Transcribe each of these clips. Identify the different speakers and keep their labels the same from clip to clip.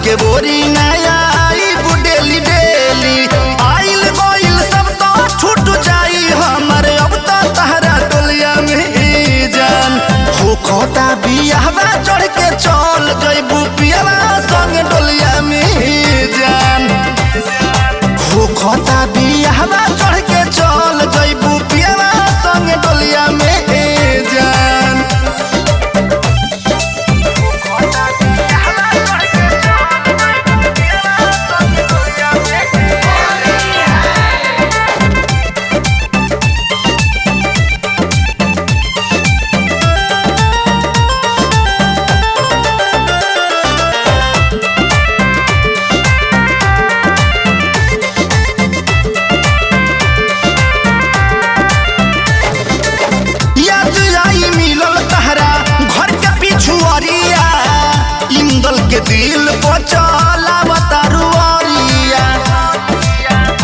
Speaker 1: के बोरी नया डेली डेली आइल गइल सब तो छूट जाई हमारे अब तो तहरा डोलिया में जान हो खोता बियाहवा चढ़ के चल जइबू पियावा संग डोलिया में जान हो खोता बियाहवा चढ़ के चल जइबू पियावा संग डोलिया में जान। के दिल पचला बतारुआरिया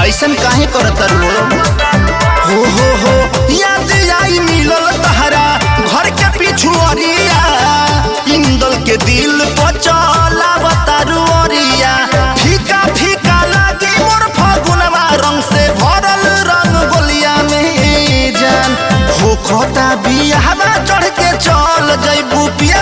Speaker 1: ऐसन काहे करतरू हो याद आई मिलल तहरा घर के पिछुआरिया इंदल के दिल पचला बतारुआरिया फीका फीका लागी मोर फगुनवा रंग से भरल रंग गोलिया में जान हो खोता बियाहवा चढ़ के चल जइबू पिया